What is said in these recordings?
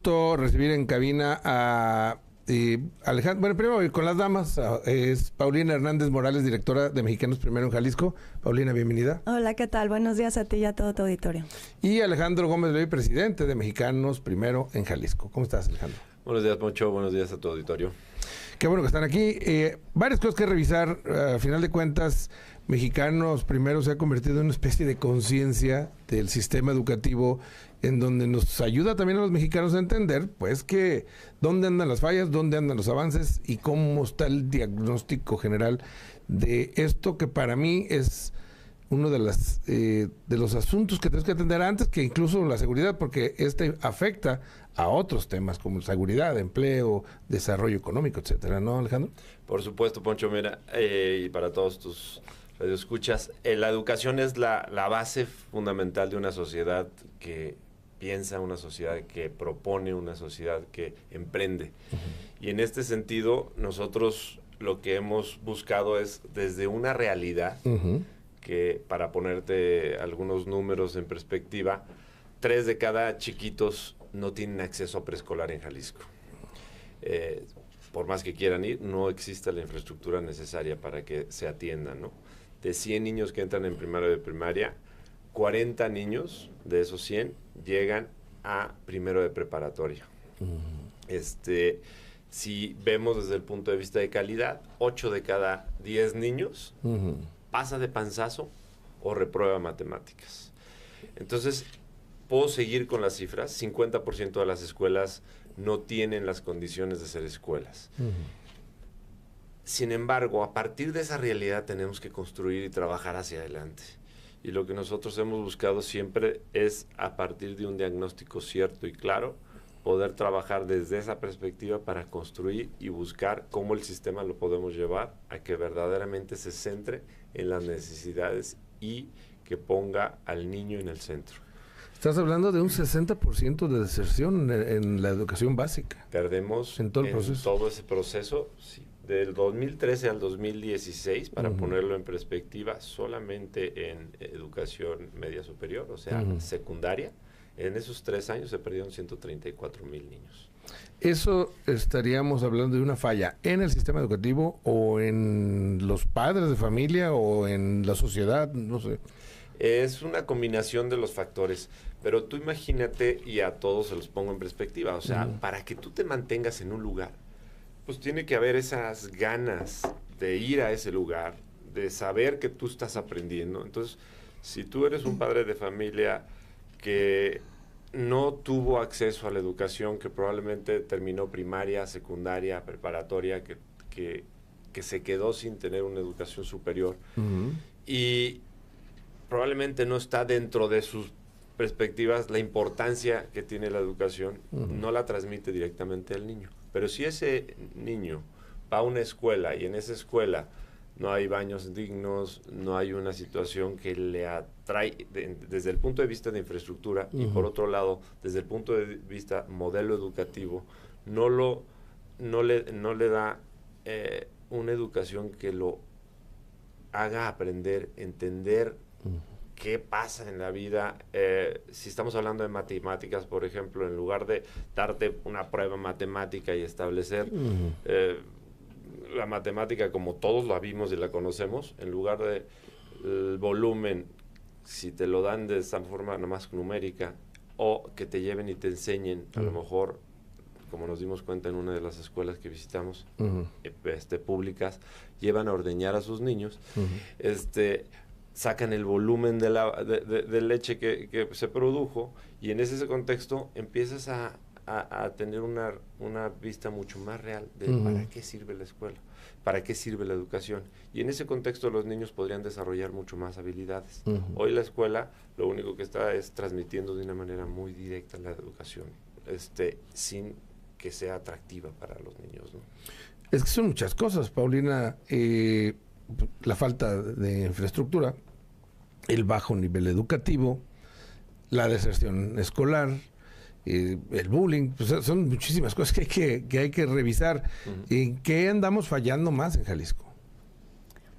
Recibir en cabina a Alejandro. Bueno, primero con las damas, es Paulina Hernández Morales, directora de Mexicanos Primero en Jalisco. Paulina, bienvenida. Hola, ¿qué tal? Buenos días a ti y a todo tu auditorio. Y Alejandro Gómez Ley, presidente de Mexicanos Primero en Jalisco. ¿Cómo estás, Alejandro? Buenos días, Poncho. Buenos días a tu auditorio. Qué bueno que están aquí. Varias cosas que revisar. A final de cuentas, Mexicanos Primero se ha convertido en una especie de conciencia del sistema educativo, en donde nos ayuda también a los mexicanos a entender, pues, que dónde andan las fallas, dónde andan los avances y cómo está el diagnóstico general de esto, que para mí es uno de los asuntos que tenemos que atender antes que incluso la seguridad, porque afecta a otros temas como seguridad, empleo, desarrollo económico, etcétera, ¿no, Alejandro? Por supuesto, Poncho, mira, y para todos tus radioescuchas, la educación es la base fundamental de una sociedad que piensa, una sociedad que propone, una sociedad que emprende. Uh-huh. Y en este sentido, nosotros lo que hemos buscado es desde una realidad, uh-huh, que para ponerte algunos números en perspectiva, 3 de cada chiquitos no tienen acceso a preescolar en Jalisco. Por más que quieran ir, no existe la infraestructura necesaria para que se atiendan, ¿no? De 100 niños que entran en primero de primaria, 40 niños de esos 100 llegan a primero de preparatoria. Uh-huh. Si vemos desde el punto de vista de calidad, 8 de cada 10 niños, uh-huh, pasa de panzazo o reprueba matemáticas. Entonces, puedo seguir con las cifras. 50% de las escuelas no tienen las condiciones de ser escuelas. Uh-huh. Sin embargo, a partir de esa realidad tenemos que construir y trabajar hacia adelante. Y lo que nosotros hemos buscado siempre es, a partir de un diagnóstico cierto y claro, poder trabajar desde esa perspectiva para construir y buscar cómo el sistema lo podemos llevar a que verdaderamente se centre en las necesidades y que ponga al niño en el centro. Estás hablando de un 60% de deserción en la educación básica. Perdemos en todo ese proceso, sí. Del 2013 al 2016, para, uh-huh, ponerlo en perspectiva, solamente en educación media superior, o sea, uh-huh, secundaria, en esos 3 años se perdieron 134,000 niños. ¿Eso estaríamos hablando de una falla en el sistema educativo o en los padres de familia o en la sociedad? No sé. Es una combinación de los factores, pero tú imagínate, y a todos se los pongo en perspectiva, o sea, uh-huh, para que tú te mantengas en un lugar, pues tiene que haber esas ganas de ir a ese lugar, de saber que tú estás aprendiendo. Entonces, si tú eres un padre de familia que no tuvo acceso a la educación, que probablemente terminó primaria, secundaria, preparatoria, que se quedó sin tener una educación superior, uh-huh, y probablemente no está dentro de sus perspectivas la importancia que tiene la educación, uh-huh, no la transmite directamente al niño. Pero si ese niño va a una escuela y en esa escuela no hay baños dignos, no hay una situación que le atrae desde el punto de vista de infraestructura, uh-huh, y por otro lado, desde el punto de vista modelo educativo, no le da una educación que lo haga aprender, entender, uh-huh, qué pasa en la vida. Si estamos hablando de matemáticas, por ejemplo, en lugar de darte una prueba matemática y establecer, uh-huh, la matemática como todos la vimos y la conocemos, en lugar de el volumen, si te lo dan de esa forma nomás numérica, o que te lleven y te enseñen, uh-huh, a lo mejor, como nos dimos cuenta en una de las escuelas que visitamos, uh-huh, públicas, llevan a ordeñar a sus niños, uh-huh, sacan el volumen de leche que se produjo, y en ese contexto empiezas a tener una vista mucho más real de, uh-huh, para qué sirve la escuela, para qué sirve la educación, y en ese contexto los niños podrían desarrollar mucho más habilidades. Uh-huh. Hoy la escuela lo único que está es transmitiendo de una manera muy directa la educación, sin que sea atractiva para los niños, ¿no? Es que son muchas cosas, Paulina. La falta de infraestructura, el bajo nivel educativo, la deserción escolar, el bullying, pues son muchísimas cosas que hay que revisar. Uh-huh. ¿En qué andamos fallando más en Jalisco?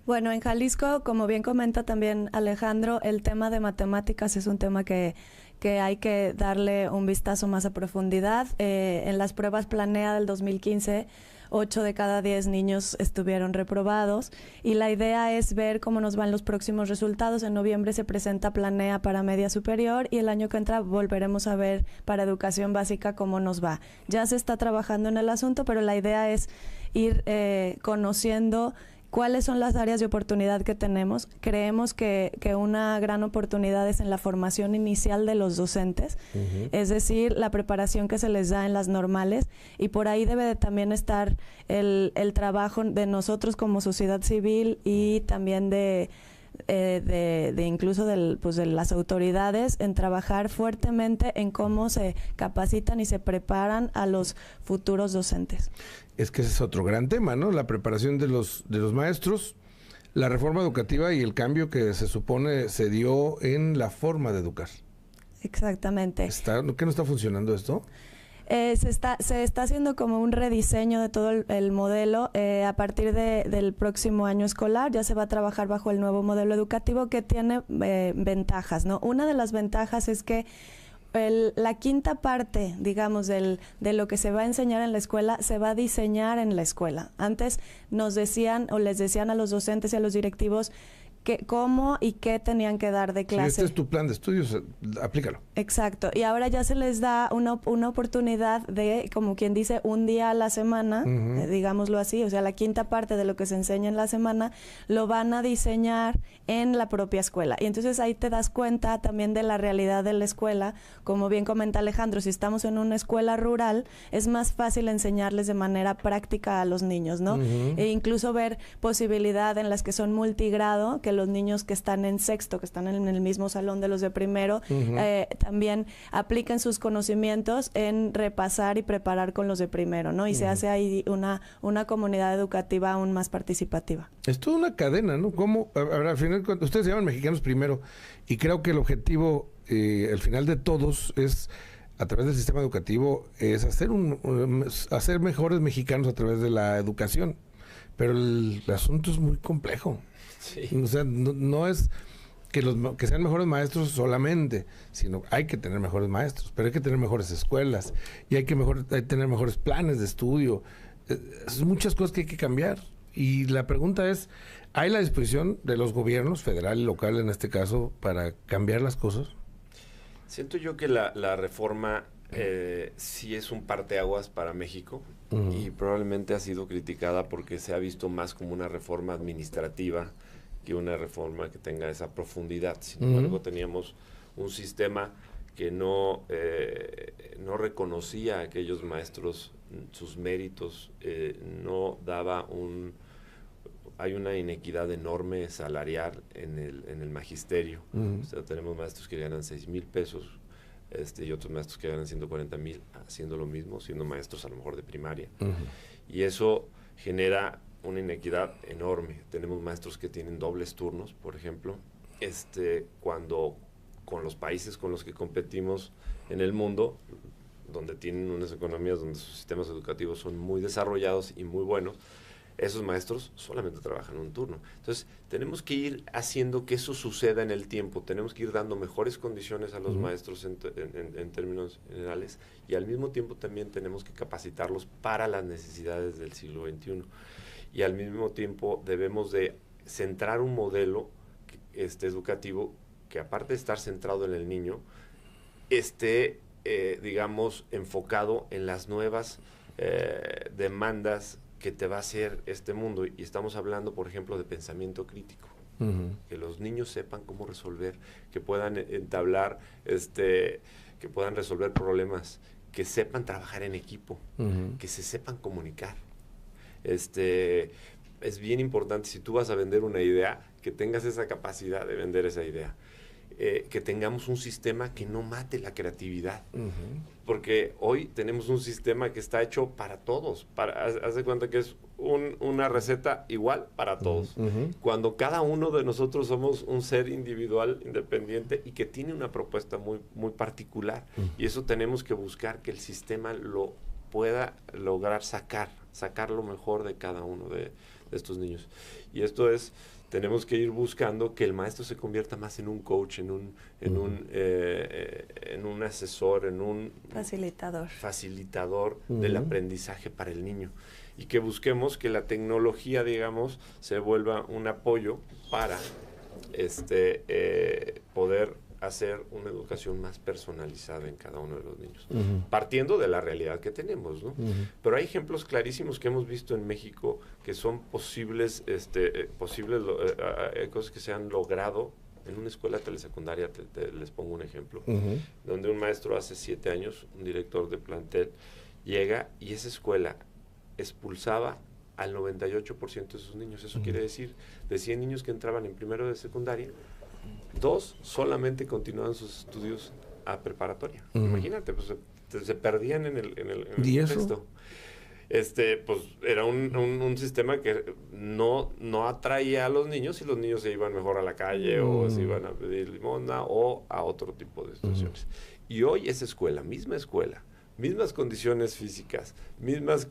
Bueno, en Jalisco, como bien comenta también Alejandro, el tema de matemáticas es un tema que que hay que darle un vistazo más a profundidad. En las pruebas Planea del 2015, 8 de cada 10 niños estuvieron reprobados y la idea es ver cómo nos van los próximos resultados. En noviembre se presenta Planea para media superior y el año que entra volveremos a ver para educación básica cómo nos va. Ya se está trabajando en el asunto, pero la idea es ir conociendo cuáles son las áreas de oportunidad que tenemos. Creemos que una gran oportunidad es en la formación inicial de los docentes, es decir, la preparación que se les da en las normales, y por ahí debe de también estar el trabajo de nosotros como sociedad civil y también de incluso de las autoridades en trabajar fuertemente en cómo se capacitan y se preparan a los futuros docentes. Es que ese es otro gran tema, ¿no? La preparación de los maestros, la reforma educativa y el cambio que se supone se dio en la forma de educar. Exactamente. ¿Qué no está funcionando esto? Se está haciendo como un rediseño de todo el modelo. A partir del próximo año escolar ya se va a trabajar bajo el nuevo modelo educativo que tiene ventajas, ¿no? Una de las ventajas es que la quinta parte, digamos, de lo que se va a enseñar en la escuela, se va a diseñar en la escuela. Antes nos decían o les decían a los docentes y a los directivos cómo y qué tenían que dar de clase. Si este es tu plan de estudios, aplícalo. Exacto. Y ahora ya se les da una oportunidad de, como quien dice, un día a la semana, digámoslo así, o sea, la quinta parte de lo que se enseña en la semana, lo van a diseñar en la propia escuela. Y entonces ahí te das cuenta también de la realidad de la escuela. Como bien comenta Alejandro, si estamos en una escuela rural, es más fácil enseñarles de manera práctica a los niños, ¿no? E incluso ver posibilidad en las que son multigrado, que los niños que están en sexto, que están en el mismo salón de los de primero, también apliquen sus conocimimientos en repasar y preparar con los de primero, ¿no? Y se hace ahí una comunidad educativa aún más participativa. Es toda una cadena, ¿no? ¿Cómo? Al final, ustedes se llaman Mexicanos Primero, y creo que el objetivo, al final de todos, es, a través del sistema educativo, es hacer mejores mexicanos a través de la educación. Pero el asunto es muy complejo. Sí. O sea, no es que sean mejores maestros solamente, sino hay que tener mejores maestros, pero hay que tener mejores escuelas y hay que tener mejores planes de estudio. Son muchas cosas que hay que cambiar. Y la pregunta es, ¿hay la disposición de los gobiernos, federal y local en este caso, para cambiar las cosas? Siento yo que la reforma sí es un parteaguas para México y probablemente ha sido criticada porque se ha visto más como una reforma administrativa que una reforma que tenga esa profundidad. Sin embargo, teníamos un sistema que no reconocía a aquellos maestros sus méritos, no daba hay una inequidad enorme salarial en el magisterio. O sea, tenemos maestros que ganan 6,000 pesos y otros maestros que ganan 140,000 haciendo lo mismo, siendo maestros a lo mejor de primaria. Y eso genera una inequidad enorme. Tenemos maestros que tienen dobles turnos, por ejemplo, cuando con los países con los que competimos en el mundo, donde tienen unas economías donde sus sistemas educativos son muy desarrollados y muy buenos, esos maestros solamente trabajan un turno. Entonces, tenemos que ir haciendo que eso suceda en el tiempo, tenemos que ir dando mejores condiciones a los maestros en términos generales, y al mismo tiempo también tenemos que capacitarlos para las necesidades del siglo XXI. Y al mismo tiempo debemos de centrar un modelo educativo que, aparte de estar centrado en el niño, esté, digamos, enfocado en las nuevas demandas que te va a hacer este mundo. Y estamos hablando, por ejemplo, de pensamiento crítico. Que los niños sepan cómo resolver, que puedan entablar, que puedan resolver problemas, que sepan trabajar en equipo, que se sepan comunicar. Es bien importante, si tú vas a vender una idea, que tengas esa capacidad de vender esa idea. Que tengamos un sistema que no mate la creatividad. Porque hoy tenemos un sistema que está hecho para todos. Haz de cuenta que es una receta igual para todos. Cuando cada uno de nosotros somos un ser individual, independiente, y que tiene una propuesta muy, muy particular. Y eso tenemos que buscar que el sistema lo pueda lograr sacar lo mejor de cada uno de de estos niños. Y esto es, tenemos que ir buscando que el maestro se convierta más en un coach, en un asesor, en un facilitador del aprendizaje para el niño. Y que busquemos que la tecnología, digamos, se vuelva un apoyo para poder hacer una educación más personalizada en cada uno de los niños, partiendo de la realidad que tenemos, ¿no? Pero hay ejemplos clarísimos que hemos visto en México que son posibles, cosas que se han logrado en una escuela telesecundaria. Les pongo un ejemplo, donde un maestro hace 7 años, un director de plantel, llega y esa escuela expulsaba al 98% de sus niños. Eso quiere decir, de 100 niños que entraban en primero de secundaria, 2 solamente continuaban sus estudios a preparatoria. Imagínate, pues se perdían en el texto. Pues era un sistema que no atraía a los niños, y los niños se iban mejor a la calle o se iban a pedir limosna o a otro tipo de situaciones. Y hoy esa escuela, mismas condiciones físicas, mismas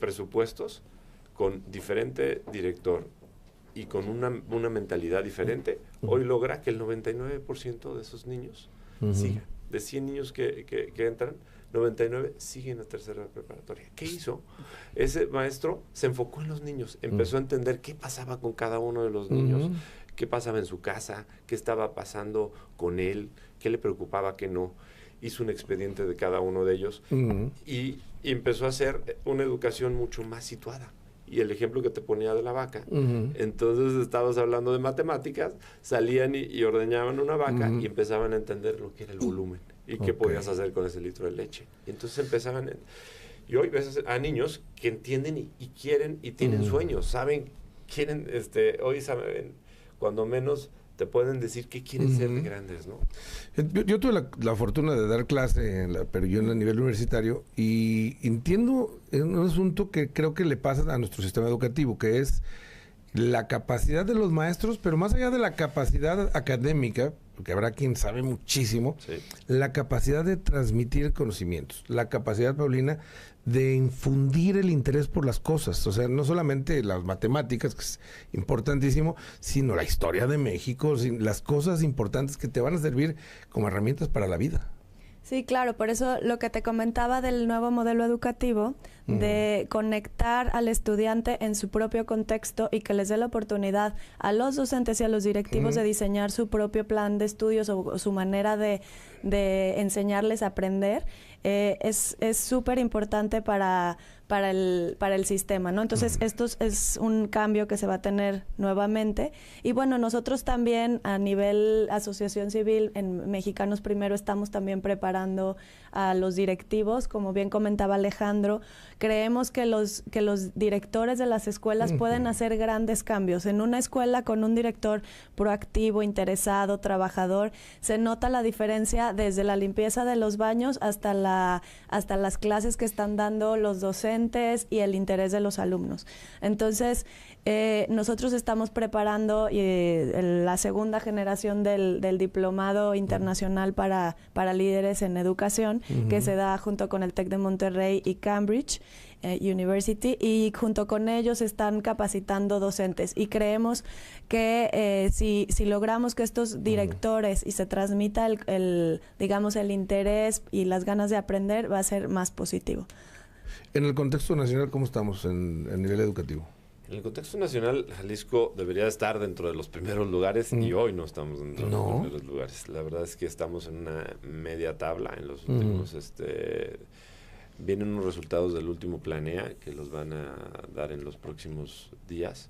presupuestos, con diferente director y con una mentalidad diferente, hoy logra que el 99% de esos niños sigan. De 100 niños que entran, 99 siguen a tercera preparatoria. ¿Qué hizo? Ese maestro se enfocó en los niños, empezó a entender qué pasaba con cada uno de los niños, qué pasaba en su casa, qué estaba pasando con él, qué le preocupaba, qué no. Hizo un expediente de cada uno de ellos y empezó a hacer una educación mucho más situada. Y el ejemplo que te ponía de la vaca, entonces estabas hablando de matemáticas, salían y ordeñaban una vaca y empezaban a entender lo que era el volumen y qué podías hacer con ese litro de leche. Y entonces empezaban, y hoy ves a niños que entienden y quieren y tienen sueños, quieren, hoy saben, cuando menos te pueden decir qué quieren ser de grandes, ¿no? Yo tuve la fortuna de dar clase, pero yo en el nivel universitario, y entiendo un asunto que creo que le pasa a nuestro sistema educativo, que es la capacidad de los maestros, pero más allá de la capacidad académica, porque habrá quien sabe muchísimo, la capacidad de transmitir conocimientos, la capacidad, Paulina, de infundir el interés por las cosas. O sea, no solamente las matemáticas, que es importantísimo, sino la historia de México, las cosas importantes que te van a servir como herramientas para la vida. Sí, claro, por eso lo que te comentaba del nuevo modelo educativo, de conectar al estudiante en su propio contexto y que les dé la oportunidad a los docentes y a los directivos de diseñar su propio plan de estudios o su manera de enseñarles a aprender, es súper importante para el sistema, ¿no? Entonces, esto es un cambio que se va a tener nuevamente. Y bueno, nosotros también a nivel asociación civil en Mexicanos Primero estamos también preparando a los directivos. Como bien comentaba Alejandro, creemos que los directores de las escuelas pueden hacer grandes cambios. En una escuela con un director proactivo, interesado, trabajador, se nota la diferencia desde la limpieza de los baños hasta las clases que están dando los docentes y el interés de los alumnos. Entonces, nosotros estamos preparando la segunda generación del diplomado internacional para líderes en educación, que se da junto con el TEC de Monterrey y Cambridge University, y junto con ellos están capacitando docentes. Y creemos que si logramos que estos directores y se transmita el interés y las ganas de aprender, va a ser más positivo. En el contexto nacional, ¿cómo estamos en nivel educativo? En el contexto nacional, Jalisco debería estar dentro de los primeros lugares y hoy no estamos dentro de los primeros lugares. La verdad es que estamos en una media tabla en los últimos... Vienen unos resultados del último Planea que los van a dar en los próximos días.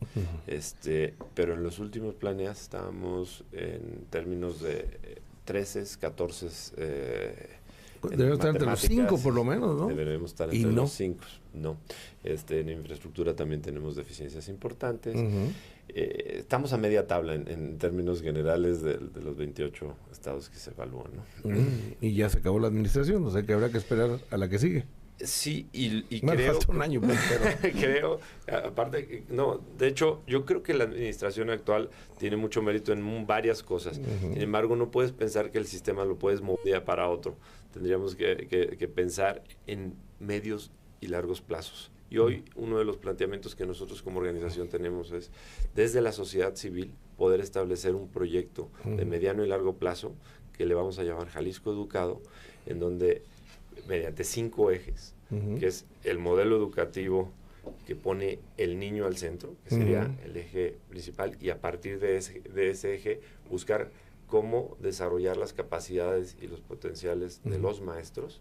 Pero en los últimos Planeas estamos en términos de 13, 14... Debemos estar entre los 5 por lo menos, ¿no? Deberemos estar entre los 5, no. En infraestructura también tenemos deficiencias importantes. Estamos a media tabla en términos generales de los 28 estados que se evalúan, ¿no? Y ya se acabó la administración, o sea que habrá que esperar a la que sigue. Sí, y me creo... falta un año, pero... creo, aparte, no, de hecho, yo creo que la administración actual tiene mucho mérito en varias cosas. Sin embargo, no puedes pensar que el sistema lo puedes mover de un día para otro. Tendríamos que pensar en medios y largos plazos. Y hoy uno de los planteamientos que nosotros como organización tenemos es, desde la sociedad civil, poder establecer un proyecto de mediano y largo plazo que le vamos a llamar Jalisco Educado, en donde mediante 5 ejes, que es el modelo educativo que pone el niño al centro, que sería el eje principal, y a partir de ese eje buscar cómo desarrollar las capacidades y los potenciales de los maestros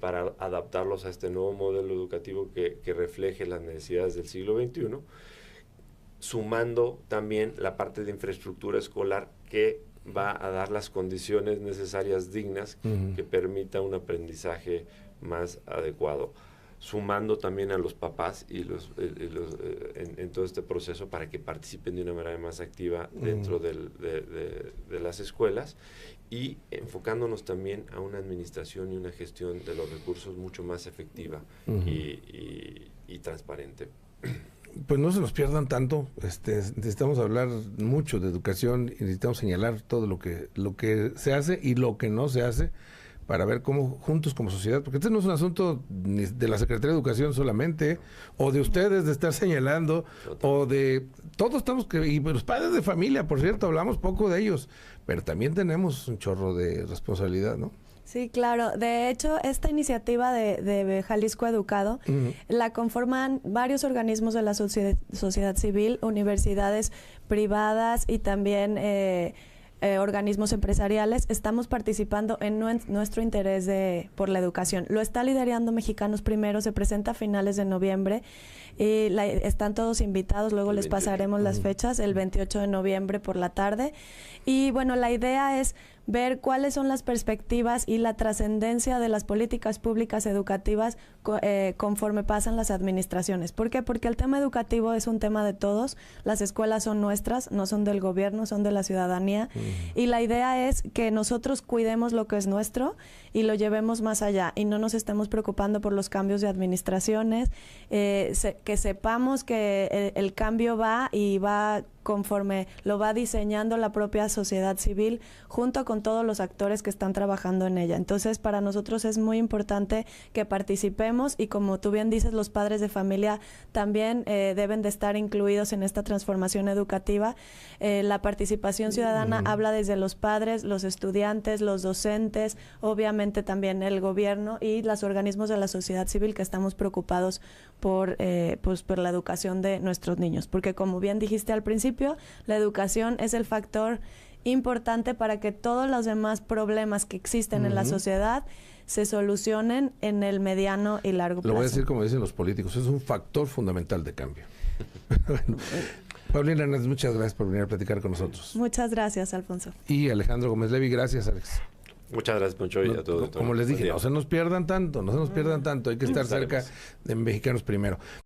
para adaptarlos a este nuevo modelo educativo que refleje las necesidades del siglo XXI, sumando también la parte de infraestructura escolar que va a dar las condiciones necesarias dignas que permita un aprendizaje más adecuado, sumando también a los papás y en todo este proceso para que participen de una manera más activa dentro de las escuelas, y enfocándonos también a una administración y una gestión de los recursos mucho más efectiva y transparente. Pues no se nos pierdan tanto. Necesitamos hablar mucho de educación y necesitamos señalar todo lo que se hace y lo que no se hace, para ver cómo juntos como sociedad, porque este no es un asunto ni de la Secretaría de Educación solamente, o de ustedes de estar señalando, o de todos estamos, y los padres de familia, por cierto, hablamos poco de ellos, pero también tenemos un chorro de responsabilidad, ¿no? Sí, claro. De hecho, esta iniciativa de Jalisco Educado la conforman varios organismos de la sociedad civil, universidades privadas y también organismos empresariales. Estamos participando en nuestro interés por la educación. Lo está liderando Mexicanos Primero, se presenta a finales de noviembre y están todos invitados, luego les pasaremos las fechas, el 28 de noviembre por la tarde. Y bueno, la idea es ver cuáles son las perspectivas y la trascendencia de las políticas públicas educativas conforme pasan las administraciones. ¿Por qué? Porque el tema educativo es un tema de todos. Las escuelas son nuestras, no son del gobierno, son de la ciudadanía. Y la idea es que nosotros cuidemos lo que es nuestro y lo llevemos más allá y no nos estemos preocupando por los cambios de administraciones, que sepamos que el cambio va y va conforme lo va diseñando la propia sociedad civil junto con todos los actores que están trabajando en ella. Entonces, para nosotros es muy importante que participemos y, como tú bien dices, los padres de familia también deben de estar incluidos en esta transformación educativa. La participación ciudadana habla desde los padres, los estudiantes, los docentes, obviamente también el gobierno y los organismos de la sociedad civil que estamos preocupados por la educación de nuestros niños. Porque, como bien dijiste al principio, la educación es el factor importante para que todos los demás problemas que existen en la sociedad se solucionen en el mediano y largo plazo. Lo voy a decir como dicen los políticos, es un factor fundamental de cambio. Bueno, Paulina Hernández, muchas gracias por venir a platicar con nosotros. Muchas gracias, Alfonso. Y Alejandro Gómez Levi, gracias, Alex. Muchas gracias, Poncho, y a todos. Como les dije, no se nos pierdan tanto, hay que estar cerca de Mexicanos Primero.